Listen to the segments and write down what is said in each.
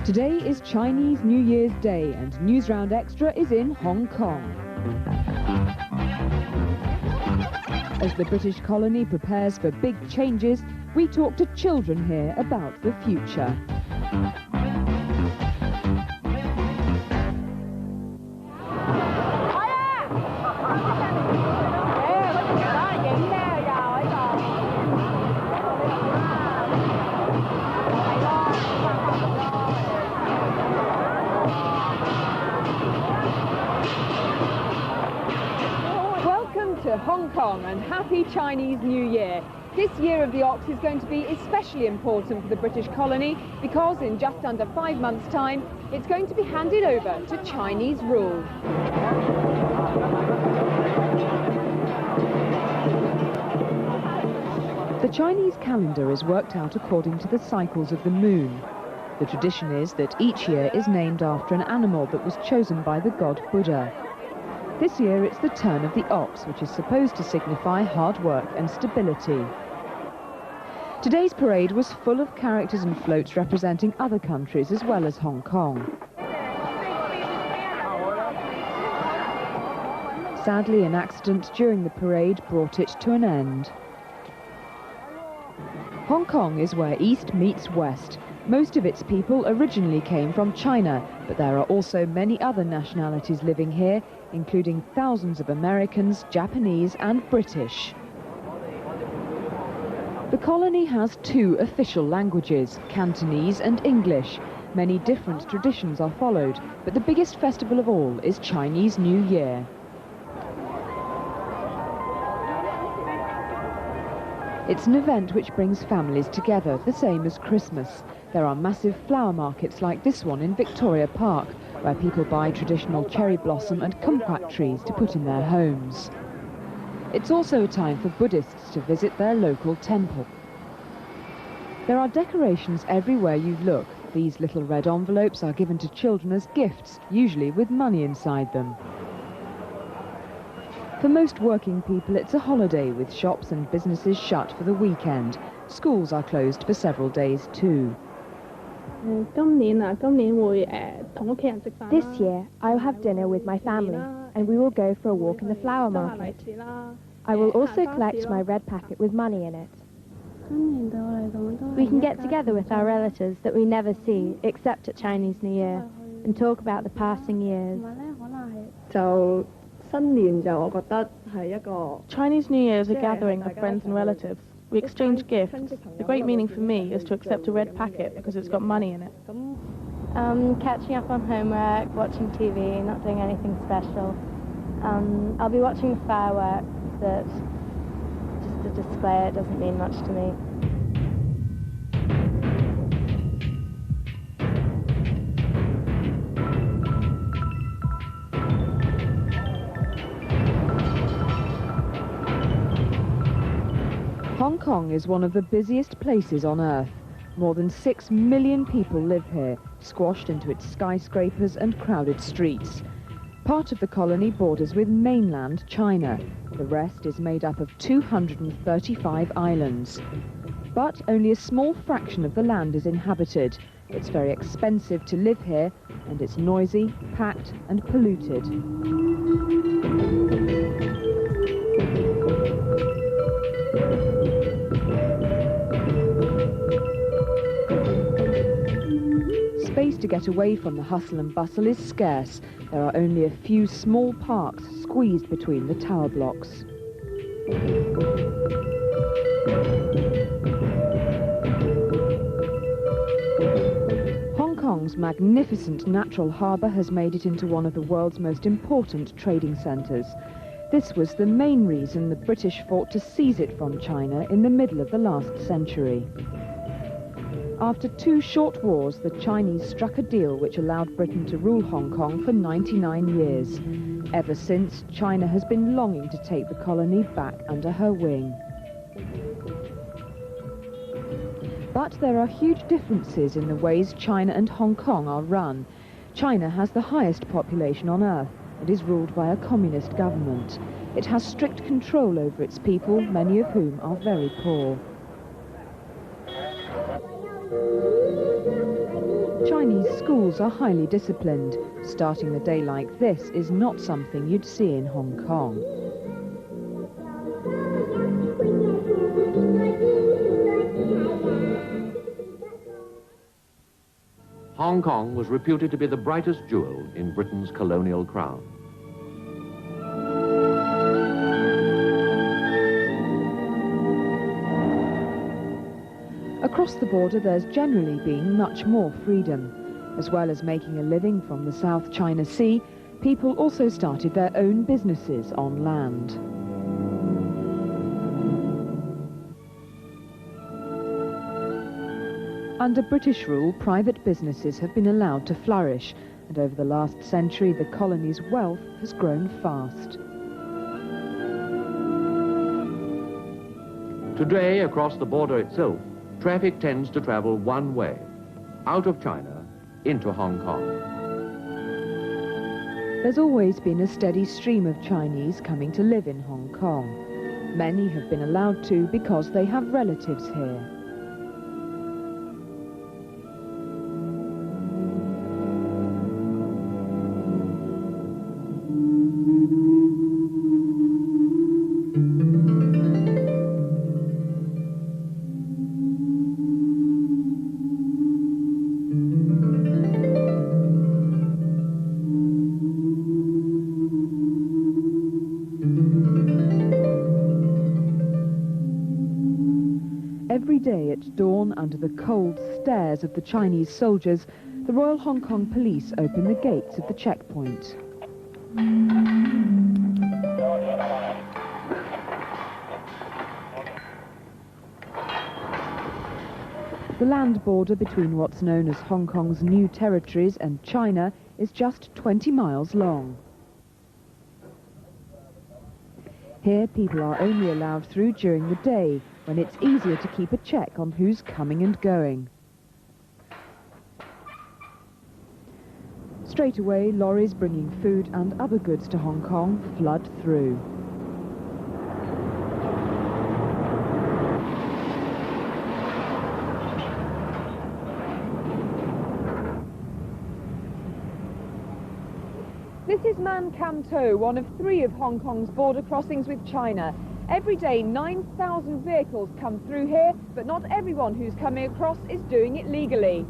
Today is Chinese New Year's Day and Newsround Extra is in Hong Kong. As the British colony prepares for big changes, we talk to children here about the future. To Hong Kong and happy Chinese New Year. This year of the ox is going to be especially important for the British colony because in just under 5 months' time it's going to be handed over to Chinese rule. The Chinese calendar is worked out according to the cycles of the moon. The tradition is that each year is named after an animal that was chosen by the god Buddha. This year it's the turn of the ox, which is supposed to signify hard work and stability. Today's parade was full of characters and floats representing other countries as well as Hong Kong. Sadly, an accident during the parade brought it to an end. Hong Kong is where East meets West. Most of its people originally came from China, but there are also many other nationalities living here, including thousands of Americans, Japanese and British. The colony has two official languages, Cantonese and English. Many different traditions are followed, but the biggest festival of all is Chinese New Year. It's an event which brings families together, the same as Christmas. There are massive flower markets like this one in Victoria Park, where people buy traditional cherry blossom and kumquat trees to put in their homes. It's also a time for Buddhists to visit their local temple. There are decorations everywhere you look. These little red envelopes are given to children as gifts, usually with money inside them. For most working people, it's a holiday, with shops and businesses shut for the weekend. Schools are closed for several days too. This year, I will have dinner with my family, and we will go for a walk in the flower market. I will also collect my red packet with money in it. We can get together with our relatives that we never see, except at Chinese New Year, and talk about the passing years. Chinese New Year is a gathering of friends and relatives. We exchange gifts. The great meaning for me is to accept a red packet because it's got money in it. Catching up on homework, watching TV, not doing anything special. I'll be watching the fireworks, but just a display, it doesn't mean much to me. Hong Kong is one of the busiest places on Earth. More than 6 million people live here, squashed into its skyscrapers and crowded streets. Part of the colony borders with mainland China. The rest is made up of 235 islands. But only a small fraction of the land is inhabited. It's very expensive to live here, and it's noisy, packed and polluted. Space to get away from the hustle and bustle is scarce. There are only a few small parks squeezed between the tower blocks. Hong Kong's magnificent natural harbour has made it into one of the world's most important trading centres. This was the main reason the British fought to seize it from China in the middle of the last century. After 2 short wars, the Chinese struck a deal which allowed Britain to rule Hong Kong for 99 years. Ever since, China has been longing to take the colony back under her wing. But there are huge differences in the ways China and Hong Kong are run. China has the highest population on Earth and is ruled by a communist government. It has strict control over its people, many of whom are very poor. Chinese schools are highly disciplined. Starting the day like this is not something you'd see in Hong Kong. Hong Kong was reputed to be the brightest jewel in Britain's colonial crown. Across the border, there's generally been much more freedom. As well as making a living from the South China Sea, people also started their own businesses on land. Under British rule, private businesses have been allowed to flourish, and over the last century, the colony's wealth has grown fast. Today, across the border itself, traffic tends to travel one way, out of China into Hong Kong. There's always been a steady stream of Chinese coming to live in Hong Kong. Many have been allowed to because they have relatives here. Every day at dawn, under the cold stares of the Chinese soldiers, the Royal Hong Kong Police open the gates of the checkpoint. The land border between what's known as Hong Kong's new territories and China is just 20 miles long. Here, people are only allowed through during the day, when it's easier to keep a check on who's coming and going. Straight away, lorries bringing food and other goods to Hong Kong flood through. This is Man Kam To, one of 3 of Hong Kong's border crossings with China. Every day, 9,000 vehicles come through here, but not everyone who's coming across is doing it legally.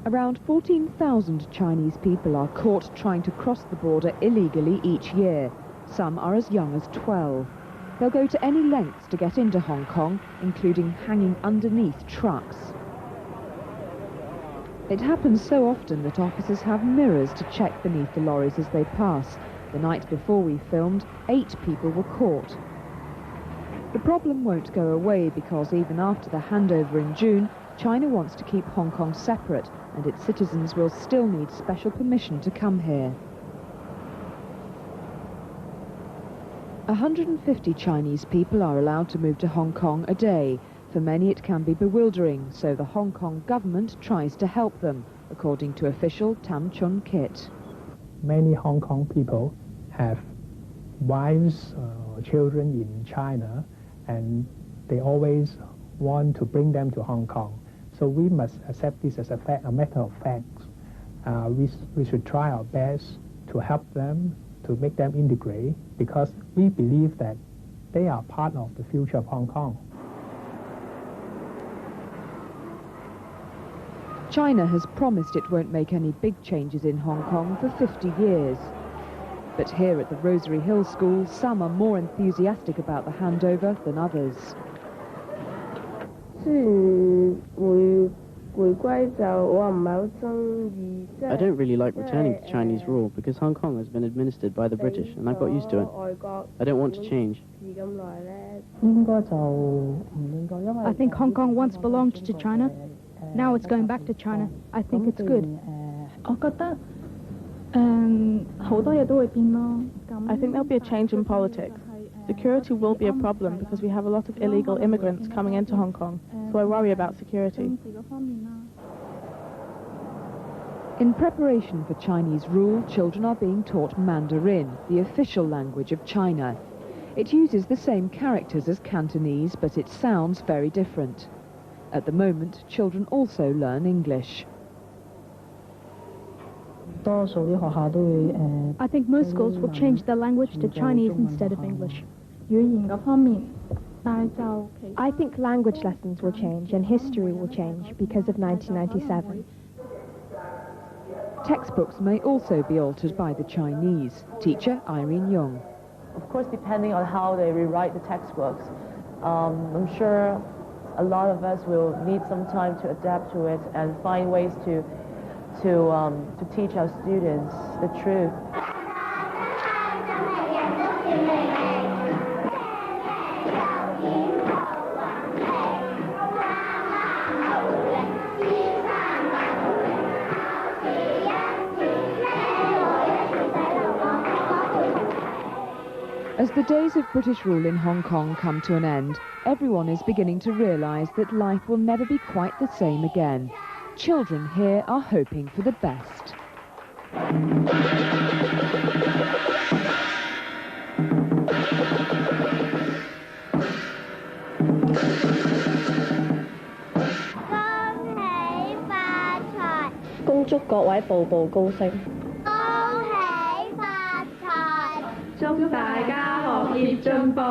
Around 14,000 Chinese people are caught trying to cross the border illegally each year. Some are as young as 12. They'll go to any lengths to get into Hong Kong, including hanging underneath trucks. It happens so often that officers have mirrors to check beneath the lorries as they pass. The night before we filmed, 8 people were caught. The problem won't go away because even after the handover in June, China wants to keep Hong Kong separate, and its citizens will still need special permission to come here. 150 Chinese people are allowed to move to Hong Kong a day. For many it can be bewildering, so the Hong Kong government tries to help them, according to official Tam Chun Kit. Many Hong Kong people have wives or children in China, and they always want to bring them to Hong Kong. So we must accept this as a matter of fact. We should try our best to help them, to make them integrate, because we believe that they are part of the future of Hong Kong. China has promised it won't make any big changes in Hong Kong for 50 years. But here at the Rosary Hill School, some are more enthusiastic about the handover than others. I don't really like returning to Chinese rule because Hong Kong has been administered by the British and I've got used to it. I don't want to change. I think Hong Kong once belonged to China. Now it's going back to China. I think it's good. I think there'll be a change in politics. Security will be a problem because we have a lot of illegal immigrants coming into Hong Kong, so I worry about security. In preparation for Chinese rule, children are being taught Mandarin, the official language of China. It uses the same characters as Cantonese, but it sounds very different. At the moment, children also learn English. I think most schools will change their language to Chinese instead of English. I think language lessons will change and history will change because of 1997. Textbooks may also be altered by the Chinese. Teacher Irene Young. Of course, depending on how they rewrite the textbooks, I'm sure a lot of us will need some time to adapt to it and find ways to teach our students the truth. As the days of British rule in Hong Kong come to an end, everyone is beginning to realise that life will never be quite the same again. Children here are hoping for the best.恭祝各位步步高升。祝大家學業進步。